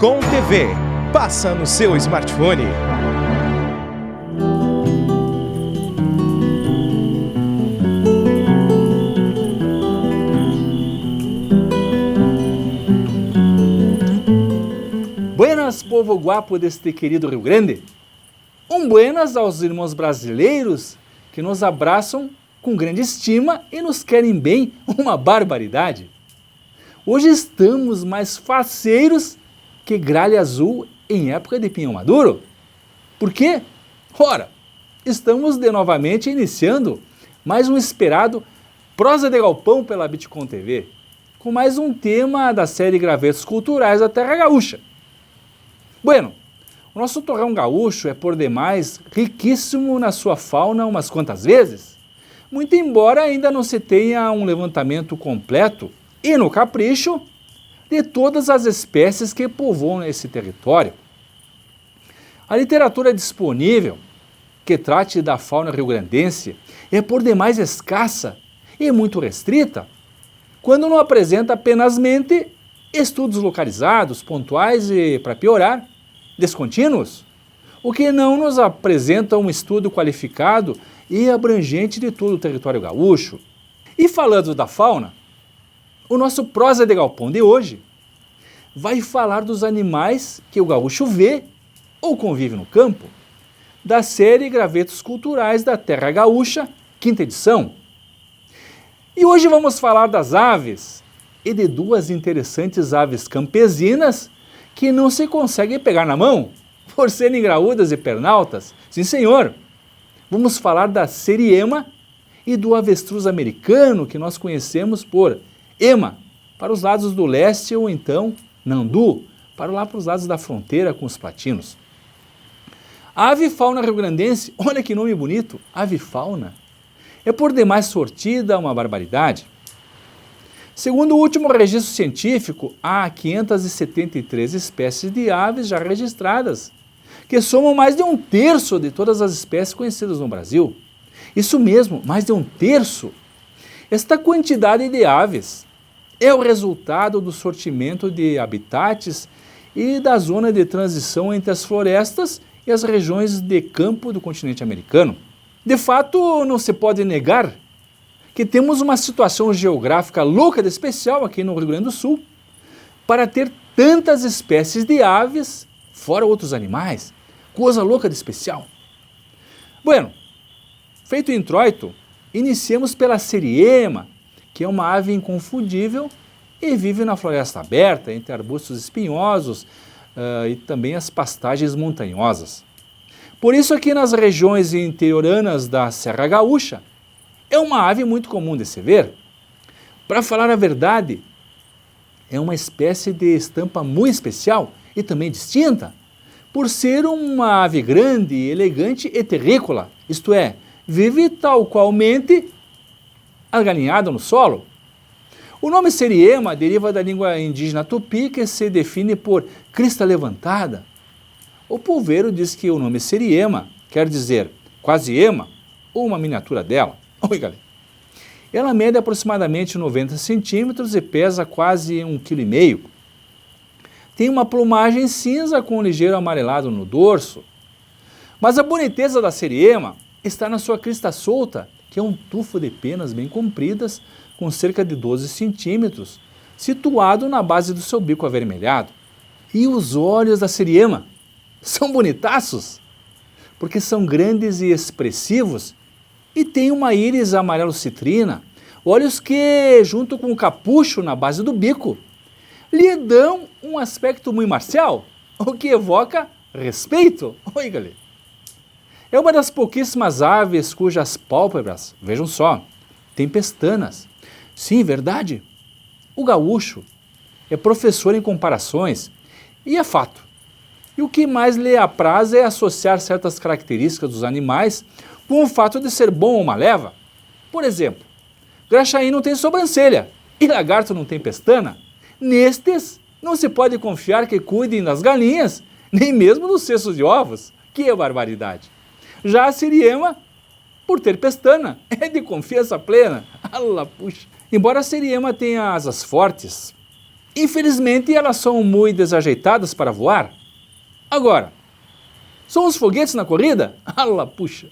Bitcom TV. Passa no seu smartphone. Buenas, povo guapo deste querido Rio Grande. Buenas aos irmãos brasileiros que nos abraçam com grande estima e nos querem bem, uma barbaridade. Hoje estamos mais faceiros que gralha azul em época de pinhão maduro. Por quê? Ora, estamos novamente iniciando mais um esperado Prosa de Galpão pela Bitcom TV, com mais um tema da série Gravetos Culturais da Terra Gaúcha. Bueno, o nosso torrão gaúcho é por demais riquíssimo na sua fauna umas quantas vezes, muito embora ainda não se tenha um levantamento completo e no capricho de todas as espécies que povoam esse território. A literatura disponível que trate da fauna rio-grandense é por demais escassa e muito restrita, quando não apresenta apenasmente estudos localizados, pontuais e, para piorar, descontínuos, o que não nos apresenta um estudo qualificado e abrangente de todo o território gaúcho. E falando da fauna, o nosso Prosa de Galpão de hoje vai falar dos animais que o gaúcho vê ou convive no campo, da série Gravetos Culturais da Terra Gaúcha, 5ª edição. E hoje vamos falar das aves e de duas interessantes aves campesinas que não se conseguem pegar na mão, por serem graúdas e pernaltas. Sim, senhor! Vamos falar da seriema e do avestruz americano, que nós conhecemos por ema, para os lados do leste, ou então nandu, para os lados da fronteira com os platinos. A avifauna rio-grandense, olha que nome bonito, avifauna, é por demais sortida, uma barbaridade. Segundo o último registro científico, há 573 espécies de aves já registradas, que somam mais de 1/3 de todas as espécies conhecidas no Brasil. Isso mesmo, mais de 1/3. Esta quantidade de aves é o resultado do sortimento de habitats e da zona de transição entre as florestas e as regiões de campo do continente americano. De fato, não se pode negar que temos uma situação geográfica louca de especial aqui no Rio Grande do Sul para ter tantas espécies de aves, fora outros animais. Coisa louca de especial. Bueno, feito o introito, iniciemos pela seriema, que é uma ave inconfundível e vive na floresta aberta, entre arbustos espinhosos e também as pastagens montanhosas. Por isso aqui nas regiões interioranas da Serra Gaúcha, é uma ave muito comum de se ver. Para falar a verdade, é uma espécie de estampa muito especial e também distinta, por ser uma ave grande, elegante e terrícola, isto é, vive tal qualmente agalinhada no solo. O nome seriema deriva da língua indígena tupi, que se define por crista levantada. O polveiro diz que o nome seriema quer dizer quase ema ou uma miniatura dela. Oi, galera. Ela mede aproximadamente 90 centímetros e pesa quase 1,5 kg. Tem uma plumagem cinza com um ligeiro amarelado no dorso. Mas a boniteza da seriema está na sua crista solta, que é um tufo de penas bem compridas, com cerca de 12 centímetros, situado na base do seu bico avermelhado. E os olhos da seriema são bonitaços, porque são grandes e expressivos e tem uma íris amarelo citrina, olhos que, junto com o capucho na base do bico, lhe dão um aspecto muito marcial, o que evoca respeito. Oi, galera. É uma das pouquíssimas aves cujas pálpebras, vejam só, têm pestanas. Sim, verdade. O gaúcho é professor em comparações e é fato. E o que mais lhe apraz é associar certas características dos animais com o fato de ser bom ou uma leva. Por exemplo, graxaí não tem sobrancelha e lagarto não tem pestana. Nestes, não se pode confiar que cuidem das galinhas, nem mesmo dos cestos de ovos. Que barbaridade! Já a seriema, por ter pestana, é de confiança plena. Ala, puxa! Embora a seriema tenha asas fortes Infelizmente, elas são muito desajeitadas para voar. Agora, são os foguetes na corrida? Ala, puxa!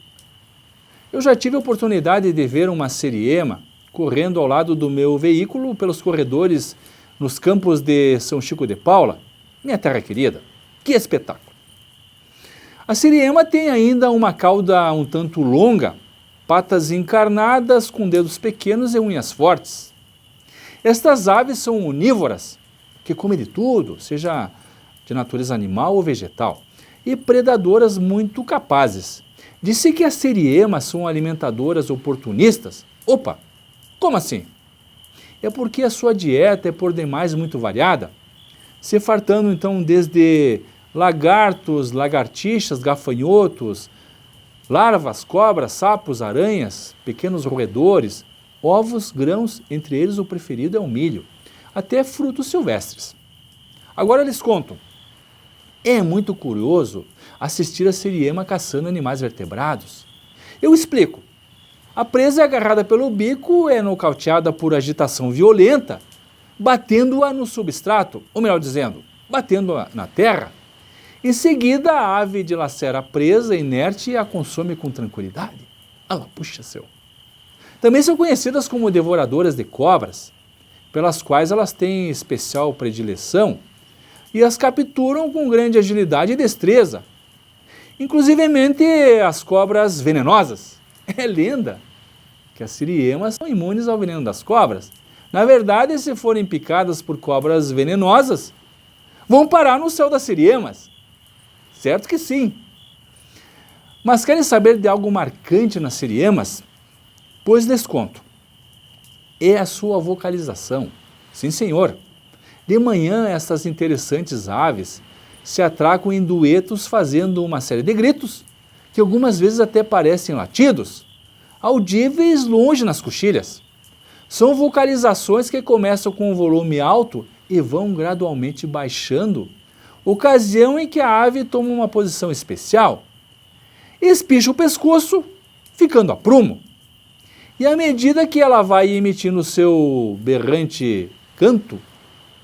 Eu já tive a oportunidade de ver uma siriema correndo ao lado do meu veículo pelos corredores nos campos de São Chico de Paula, minha terra querida. Que espetáculo! A siriema tem ainda uma cauda um tanto longa, patas encarnadas com dedos pequenos e unhas fortes. Estas aves são onívoras, que comem de tudo, seja de natureza animal ou vegetal, e predadoras muito capazes. Disse que as siriemas são alimentadoras oportunistas. Opa, como assim? É porque a sua dieta é por demais muito variada, se fartando então desde lagartos, lagartixas, gafanhotos, larvas, cobras, sapos, aranhas, pequenos roedores, ovos, grãos, entre eles o preferido é o milho, até frutos silvestres. Agora lhes conto. É muito curioso assistir a siriema caçando animais vertebrados. Eu explico. A presa é agarrada pelo bico, é nocauteada por agitação violenta, batendo-a no substrato, ou melhor dizendo, batendo-a na terra. Em seguida, a ave dilacera a presa inerte e a consome com tranquilidade. Ela puxa seu. Também são conhecidas como devoradoras de cobras, pelas quais elas têm especial predileção e as capturam com grande agilidade e destreza. Inclusivemente as cobras venenosas. É lenda que as siriemas são imunes ao veneno das cobras. Na verdade, se forem picadas por cobras venenosas, vão parar no céu das siriemas. Certo que sim. Mas querem saber de algo marcante nas siriemas? Pois lhes conto. É a sua vocalização. Sim, senhor. De manhã, essas interessantes aves se atracam em duetos fazendo uma série de gritos, que algumas vezes até parecem latidos, audíveis longe nas coxilhas. São vocalizações que começam com um volume alto e vão gradualmente baixando, ocasião em que a ave toma uma posição especial, espicha o pescoço, ficando a prumo. E à medida que ela vai emitindo seu berrante canto,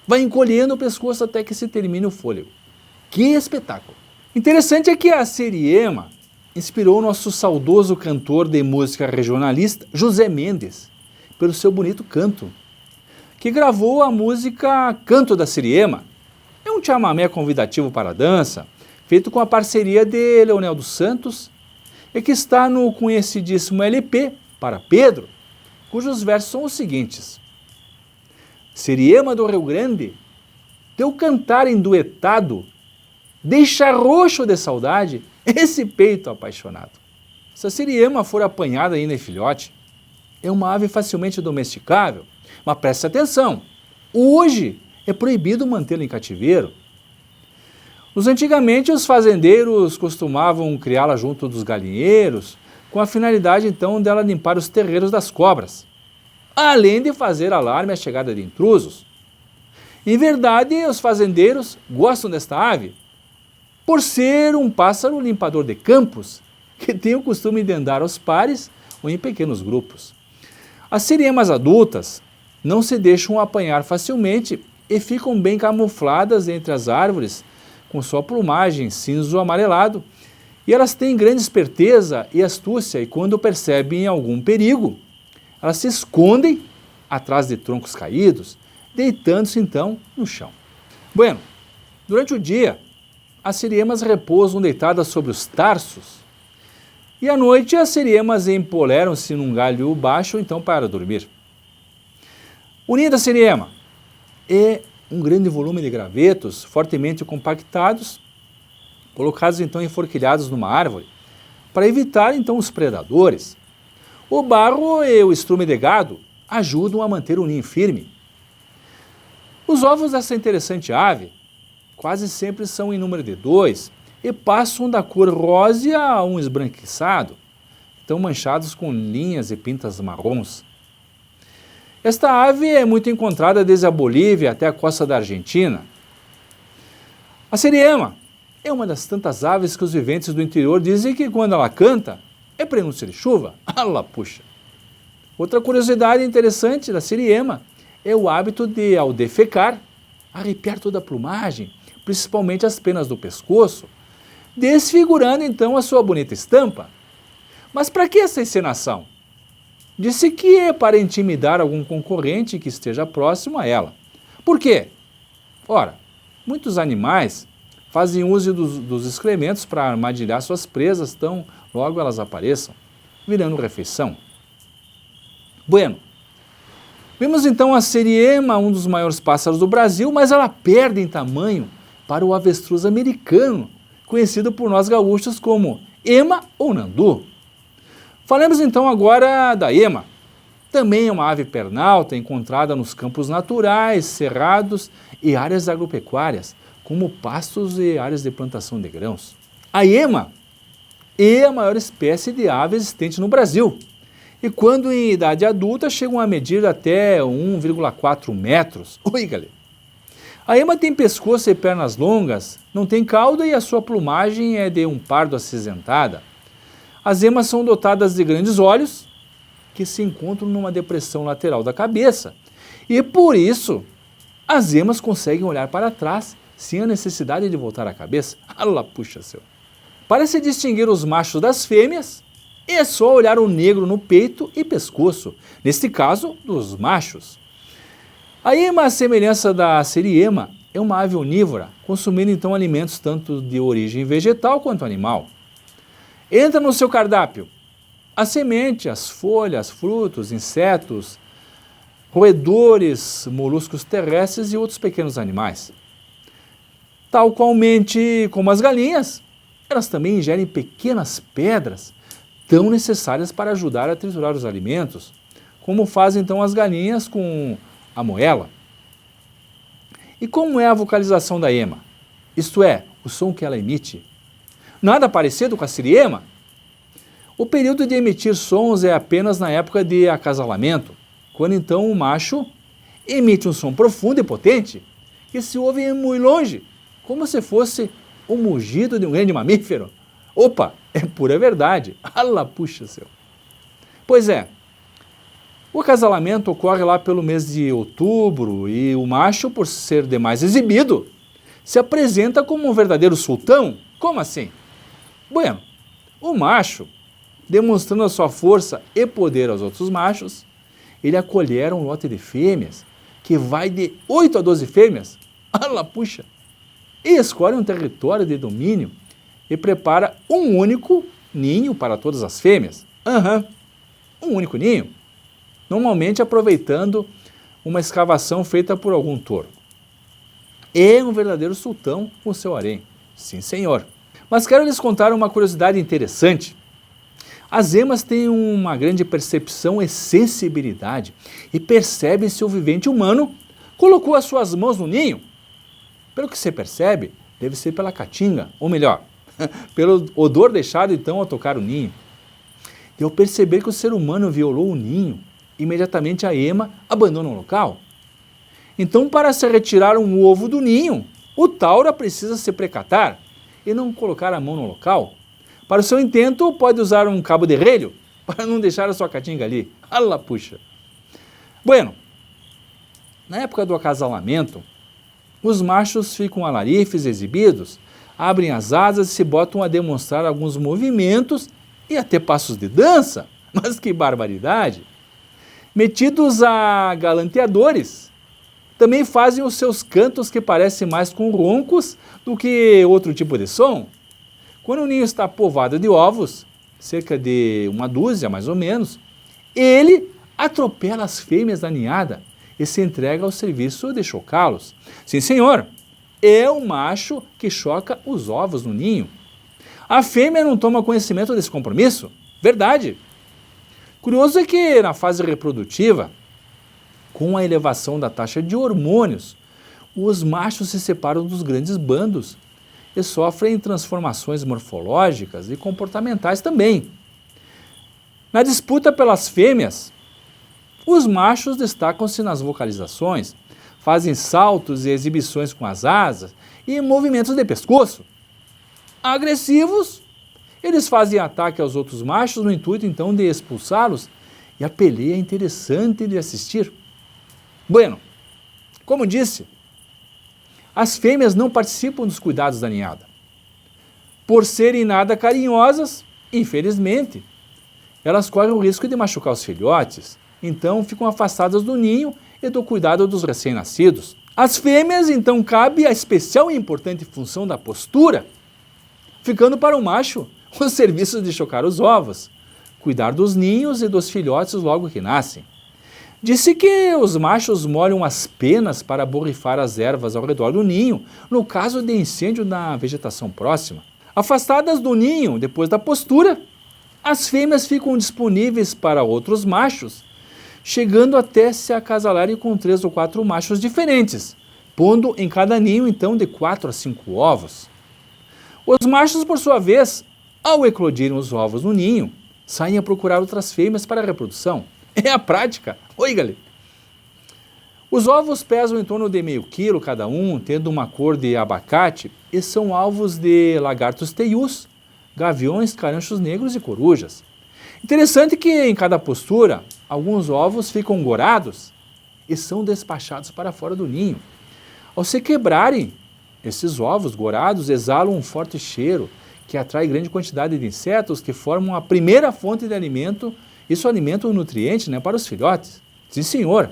vai encolhendo o pescoço até que se termine o fôlego. Que espetáculo! Interessante é que a siriema inspirou o nosso saudoso cantor de música regionalista, José Mendes, pelo seu bonito canto, que gravou a música Canto da Siriema. É um chamamé convidativo para a dança, feito com a parceria de Leonel dos Santos, e que está no conhecidíssimo LP para Pedro, cujos versos são os seguintes. Siriema do Rio Grande, teu cantar enduetado deixa roxo de saudade esse peito apaixonado. Se a siriema for apanhada ainda em filhote, é uma ave facilmente domesticável, mas preste atenção, hoje é proibido mantê-la em cativeiro. Antigamente, os fazendeiros costumavam criá-la junto dos galinheiros, com a finalidade então dela limpar os terreiros das cobras, além de fazer alarme à chegada de intrusos. Em verdade, os fazendeiros gostam desta ave por ser um pássaro limpador de campos, que tem o costume de andar aos pares ou em pequenos grupos. As siriemas adultas não se deixam apanhar facilmente e ficam bem camufladas entre as árvores, com sua plumagem cinza amarelado, e elas têm grande esperteza e astúcia, e quando percebem algum perigo, elas se escondem atrás de troncos caídos, deitando-se então no chão. Bueno, durante o dia, as siriemas repousam deitadas sobre os tarsos, e à noite as siriemas empoleram-se num galho baixo então para dormir. O ninho da siriema é um grande volume de gravetos fortemente compactados, colocados então enforquilhados numa árvore, para evitar então os predadores. O barro e o estrume de gado ajudam a manter o ninho firme. Os ovos dessa interessante ave quase sempre são em número de 2 e passam da cor rosa a um esbranquiçado, então manchados com linhas e pintas marrons. Esta ave é muito encontrada desde a Bolívia até a costa da Argentina. A siriema é uma das tantas aves que os viventes do interior dizem que quando ela canta é prenúncio de chuva. Ala, puxa! Outra curiosidade interessante da siriema é o hábito de, ao defecar, arrepiar toda a plumagem, principalmente as penas do pescoço, desfigurando então a sua bonita estampa. Mas para que essa encenação? Disse que é para intimidar algum concorrente que esteja próximo a ela. Por quê? Ora, muitos animais fazem uso dos excrementos para armadilhar suas presas, tão logo elas apareçam, virando refeição. Bueno, vimos então a siriema, um dos maiores pássaros do Brasil, mas ela perde em tamanho para o avestruz americano, conhecido por nós gaúchos como ema ou nandu. Falemos então agora da ema. Também é uma ave pernalta encontrada nos campos naturais, cerrados e áreas agropecuárias, como pastos e áreas de plantação de grãos. A ema é a maior espécie de ave existente no Brasil. E quando em idade adulta chegam a medir até 1,4 metros. Oi, galera! A ema tem pescoço e pernas longas, não tem cauda e a sua plumagem é de um pardo acinzentada. As emas são dotadas de grandes olhos, que se encontram numa depressão lateral da cabeça. E por isso, as emas conseguem olhar para trás sem a necessidade de voltar a cabeça. Ala, puxa seu! Para se distinguir os machos das fêmeas, é só olhar o negro no peito e pescoço, neste caso, dos machos. A ema, à semelhança da siriema, é uma ave onívora, consumindo então alimentos tanto de origem vegetal quanto animal. Entra no seu cardápio a semente, as folhas, frutos, insetos, roedores, moluscos terrestres e outros pequenos animais. Tal qualmente como as galinhas, elas também ingerem pequenas pedras tão necessárias para ajudar a triturar os alimentos, como fazem então as galinhas com a moela. E como é a vocalização da ema? Isto é, o som que ela emite. Nada parecido com a siriema? O período de emitir sons é apenas na época de acasalamento, quando então o macho emite um som profundo e potente, que se ouve muito longe, como se fosse o mugido de um grande mamífero. Opa, é pura verdade. Ala, puxa seu! Pois é, o acasalamento ocorre lá pelo mês de outubro e o macho, por ser demais exibido, se apresenta como um verdadeiro sultão. Como assim? Bueno, o macho, demonstrando a sua força e poder aos outros machos, ele acolhera um lote de fêmeas, que vai de 8 a 12 fêmeas, ala puxa, e escolhe um território de domínio e prepara um único ninho para todas as fêmeas. Um único ninho, normalmente aproveitando uma escavação feita por algum touro. É um verdadeiro sultão com seu harém. Sim, senhor. Mas quero lhes contar uma curiosidade interessante. As emas têm uma grande percepção e sensibilidade e percebem se o vivente humano colocou as suas mãos no ninho. Pelo que se percebe, deve ser pela caatinga, ou melhor, pelo odor deixado então ao tocar o ninho. E ao perceber que o ser humano violou o ninho, imediatamente a ema abandona o local. Então, para se retirar um ovo do ninho, o taura precisa se precatar e não colocar a mão no local. Para o seu intento, pode usar um cabo de relho para não deixar a sua caatinga ali. Ala, puxa! Bueno, na época do acasalamento, os machos ficam alarifes exibidos, abrem as asas e se botam a demonstrar alguns movimentos e até passos de dança. Mas que barbaridade! Metidos a galanteadores, também fazem os seus cantos que parecem mais com roncos do que outro tipo de som. Quando o ninho está povoado de ovos, cerca de uma dúzia mais ou menos, ele atropela as fêmeas da ninhada e se entrega ao serviço de chocá-los. Sim, senhor, é o macho que choca os ovos no ninho. A fêmea não toma conhecimento desse compromisso? Verdade. Curioso é que na fase reprodutiva, com a elevação da taxa de hormônios, os machos se separam dos grandes bandos e sofrem transformações morfológicas e comportamentais também. Na disputa pelas fêmeas, os machos destacam-se nas vocalizações, fazem saltos e exibições com as asas e movimentos de pescoço. Agressivos, eles fazem ataque aos outros machos no intuito então de expulsá-los, e a peleia é interessante de assistir. Bueno, como disse, as fêmeas não participam dos cuidados da ninhada. Por serem nada carinhosas, infelizmente, elas correm o risco de machucar os filhotes, então ficam afastadas do ninho e do cuidado dos recém-nascidos. As fêmeas, então, cabe a especial e importante função da postura, ficando para o macho os serviços de chocar os ovos, cuidar dos ninhos e dos filhotes logo que nascem. Disse que os machos molham as penas para borrifar as ervas ao redor do ninho, no caso de incêndio na vegetação próxima. Afastadas do ninho, depois da postura, as fêmeas ficam disponíveis para outros machos, chegando até se acasalarem com 3 ou 4 machos diferentes, pondo em cada ninho, então, de 4 a 5 ovos. Os machos, por sua vez, ao eclodirem os ovos no ninho, saem a procurar outras fêmeas para a reprodução. É a prática. Oi, galera. Os ovos pesam em torno de meio quilo cada um, tendo uma cor de abacate, e são alvos de lagartos teius, gaviões, caranchos negros e corujas. Interessante que em cada postura, alguns ovos ficam gorados e são despachados para fora do ninho. Ao se quebrarem, esses ovos gorados exalam um forte cheiro que atrai grande quantidade de insetos que formam a primeira fonte de alimento. Isso alimenta o nutriente, para os filhotes. Sim, senhor.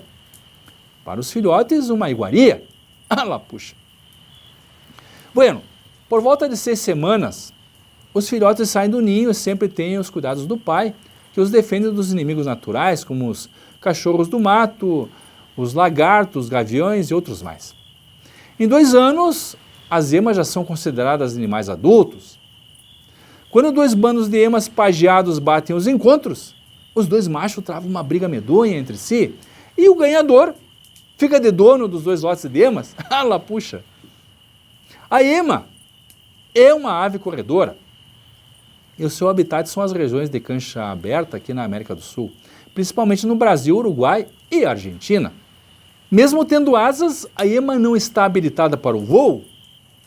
Para os filhotes, uma iguaria. Ah lá, puxa. Bueno, por volta de 6 semanas, os filhotes saem do ninho e sempre têm os cuidados do pai, que os defende dos inimigos naturais, como os cachorros do mato, os lagartos, gaviões e outros mais. Em 2 anos, as emas já são consideradas animais adultos. Quando 2 bandos de emas pajeados batem os encontros, os 2 machos travam uma briga medonha entre si e o ganhador fica de dono dos 2 lotes de emas. Ah lá, puxa! A ema é uma ave corredora e o seu habitat são as regiões de cancha aberta aqui na América do Sul, principalmente no Brasil, Uruguai e Argentina. Mesmo tendo asas, a ema não está habilitada para o voo,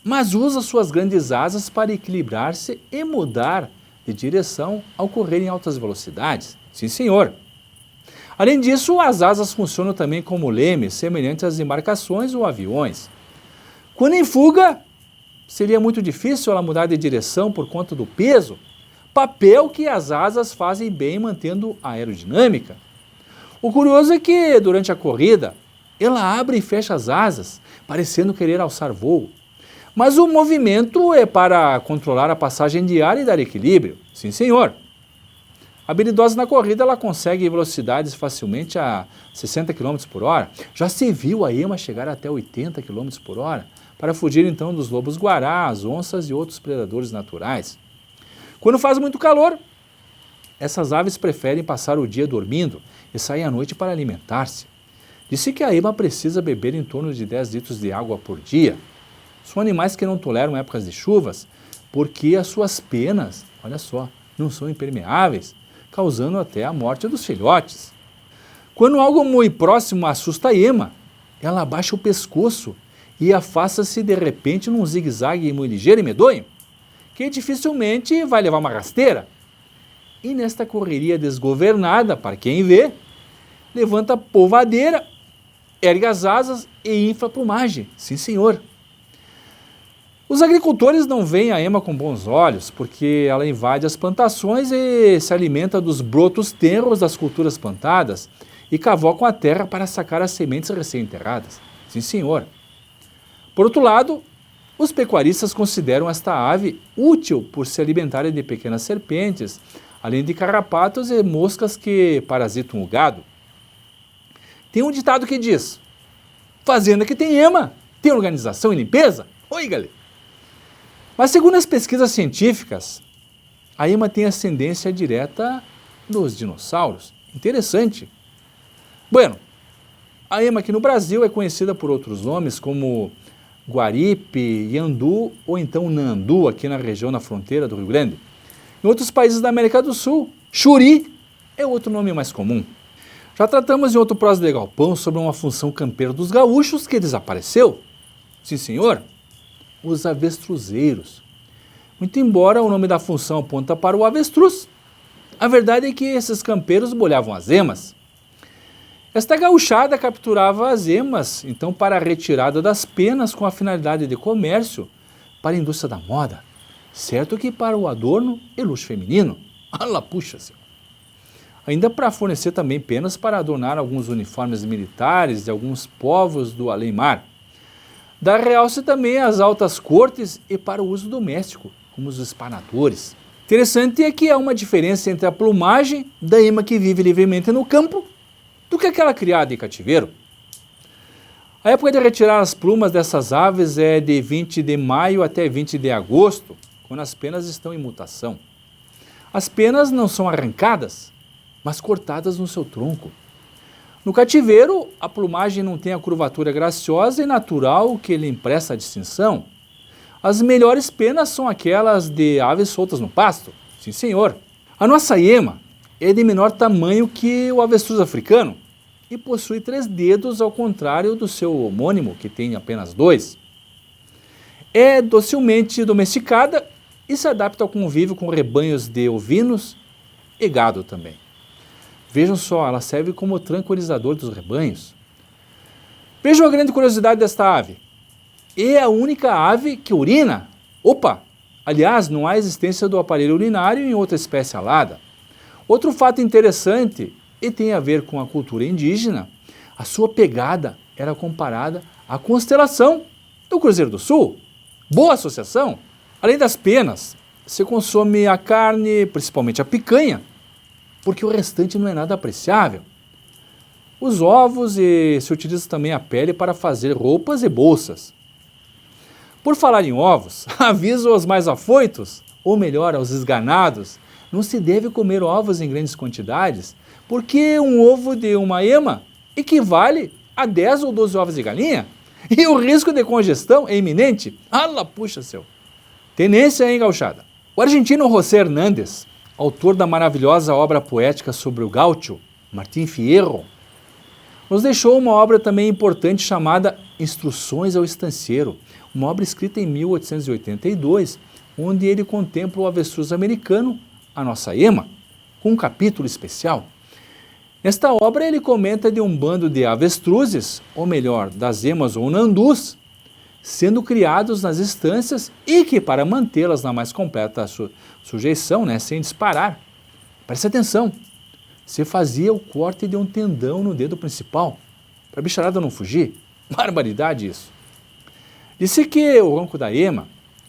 mas usa suas grandes asas para equilibrar-se e mudar de direção ao correr em altas velocidades. Sim, senhor. Além disso, as asas funcionam também como lemes, semelhantes às embarcações ou aviões. Quando em fuga, seria muito difícil ela mudar de direção por conta do peso, papel que as asas fazem bem mantendo a aerodinâmica. O curioso é que, durante a corrida, ela abre e fecha as asas, parecendo querer alçar voo. Mas o movimento é para controlar a passagem de ar e dar equilíbrio. Sim, senhor. Habilidosa na corrida, ela consegue velocidades facilmente a 60 km por hora. Já se viu a ema chegar até 80 km por hora, para fugir então dos lobos-guarás, onças e outros predadores naturais. Quando faz muito calor, essas aves preferem passar o dia dormindo e saem à noite para alimentar-se. Disse que a ema precisa beber em torno de 10 litros de água por dia. São animais que não toleram épocas de chuvas, porque as suas penas, olha só, não são impermeáveis, causando até a morte dos filhotes. Quando algo muito próximo assusta a ema, ela abaixa o pescoço e afasta-se de repente num zigue-zague muito ligeiro e medonho, que dificilmente vai levar uma rasteira. E nesta correria desgovernada, para quem vê, levanta a polvadeira, ergue as asas e infla a plumagem. Sim, senhor. Os agricultores não veem a ema com bons olhos, porque ela invade as plantações e se alimenta dos brotos tenros das culturas plantadas e cavocam a terra para sacar as sementes recém-enterradas. Sim, senhor. Por outro lado, os pecuaristas consideram esta ave útil por se alimentarem de pequenas serpentes, além de carrapatos e moscas que parasitam o gado. Tem um ditado que diz: fazenda que tem ema, tem organização e limpeza. Oi, galera! Mas segundo as pesquisas científicas, a ema tem ascendência direta dos dinossauros. Interessante. Bueno, a ema aqui no Brasil é conhecida por outros nomes como guaripe, iandu ou então nandu, aqui na região, na fronteira do Rio Grande. Em outros países da América do Sul, xuri é outro nome mais comum. Já tratamos em outro Prosa de Galpão sobre uma função campeira dos gaúchos que desapareceu. Sim, senhor. Os avestruzeiros. Muito embora o nome da função aponta para o avestruz, a verdade é que esses campeiros bolhavam as emas. Esta gauchada capturava as emas, então, para a retirada das penas com a finalidade de comércio para a indústria da moda, certo que para o adorno e luxo feminino. Ala, puxa-se! Ainda para fornecer também penas para adornar alguns uniformes militares de alguns povos do além-mar. Dá realce também às altas cortes e para o uso doméstico, como os espanadores. Interessante é que há uma diferença entre a plumagem da ema que vive livremente no campo do que aquela criada em cativeiro. A época de retirar as plumas dessas aves é de 20 de maio até 20 de agosto, quando as penas estão em mutação. As penas não são arrancadas, mas cortadas no seu tronco. No cativeiro, a plumagem não tem a curvatura graciosa e natural que lhe empresta a distinção. As melhores penas são aquelas de aves soltas no pasto. Sim, senhor. A nossa ema é de menor tamanho que o avestruz africano e possui 3 dedos, ao contrário do seu homônimo, que tem apenas 2. É docilmente domesticada e se adapta ao convívio com rebanhos de ovinos e gado também. Vejam só, ela serve como tranquilizador dos rebanhos. Vejam a grande curiosidade desta ave. É a única ave que urina. Opa! Aliás, não há existência do aparelho urinário em outra espécie alada. Outro fato interessante, e tem a ver com a cultura indígena, a sua pegada era comparada à constelação do Cruzeiro do Sul. Boa associação! Além das penas, se consome a carne, principalmente a picanha, porque o restante não é nada apreciável. Os ovos e se utiliza também a pele para fazer roupas e bolsas. Por falar em ovos, aviso aos mais afoitos, ou melhor, aos esganados, não se deve comer ovos em grandes quantidades, porque um ovo de uma ema equivale a 10 ou 12 ovos de galinha, e o risco de congestão é iminente. Ala, puxa seu! Tenência, hein, gauchada? O argentino José Hernández, autor da maravilhosa obra poética sobre o gaúcho, Martín Fierro, nos deixou uma obra também importante chamada Instruções ao Estancieiro, uma obra escrita em 1882, onde ele contempla o avestruz americano, a nossa ema, com um capítulo especial. Nesta obra ele comenta de um bando de avestruzes, ou melhor, das emas ou nandus, sendo criados nas estâncias e que, para mantê-las na mais completa sujeição, sem disparar, preste atenção, se fazia o corte de um tendão no dedo principal, para a bicharada não fugir. Barbaridade isso. Disse que o ronco da ema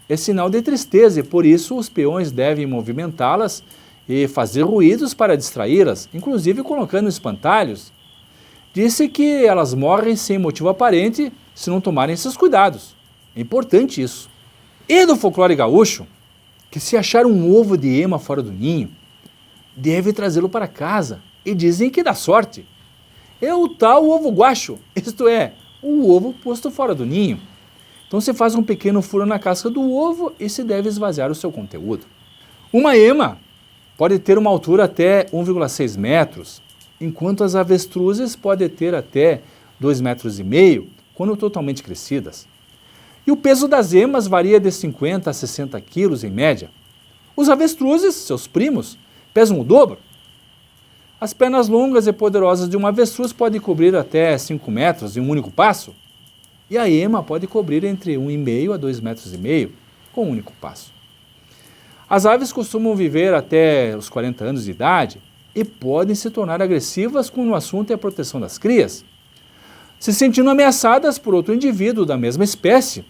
é sinal de tristeza e por isso os peões devem movimentá-las e fazer ruídos para distraí-las, inclusive colocando espantalhos. Disse que elas morrem sem motivo aparente se não tomarem esses cuidados. É importante isso. E do folclore gaúcho, que se achar um ovo de ema fora do ninho, deve trazê-lo para casa, e dizem que dá sorte. É o tal ovo guacho, isto é, o ovo posto fora do ninho. Então se faz um pequeno furo na casca do ovo e se deve esvaziar o seu conteúdo. Uma ema pode ter uma altura até 1,6 metros, enquanto as avestruzes podem ter até 2,5 metros, quando totalmente crescidas. E o peso das emas varia de 50 a 60 quilos em média. Os avestruzes, seus primos, pesam o dobro. As pernas longas e poderosas de uma avestruz podem cobrir até 5 metros em um único passo. E a ema pode cobrir entre 1,5 a 2,5 metros com um único passo. As aves costumam viver até os 40 anos de idade e podem se tornar agressivas quando o assunto é a proteção das crias, se sentindo ameaçadas por outro indivíduo da mesma espécie.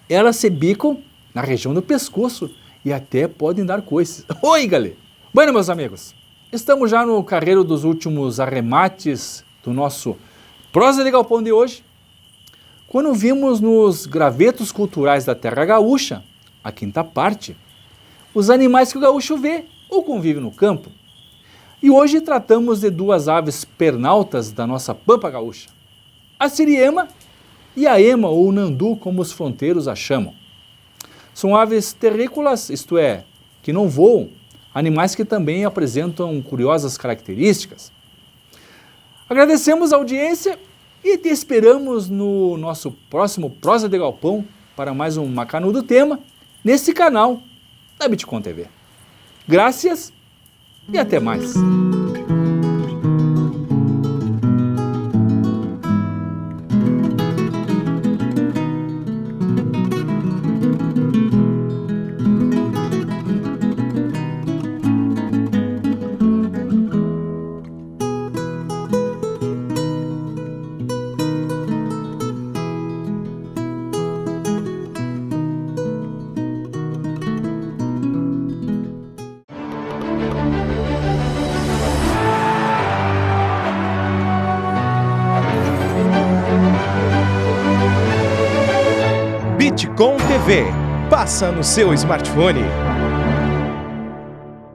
Elas se bicam na região do pescoço e até podem dar coices. Oi, galera! Bueno, meus amigos, estamos já no carreiro dos últimos arremates do nosso Prosa de Galpão de hoje, quando vimos nos gravetos culturais da terra gaúcha, a quinta parte, os animais que o gaúcho vê ou convive no campo. E hoje tratamos de 2 aves pernaltas da nossa pampa gaúcha, a siriema e a ema ou nandu, como os fronteiros a chamam. São aves terrícolas, isto é, que não voam, animais que também apresentam curiosas características. Agradecemos a audiência e te esperamos no nosso próximo Prosa de Galpão para mais um macanudo tema nesse canal da Bitcom TV. Graças e até mais. TV passa no seu smartphone.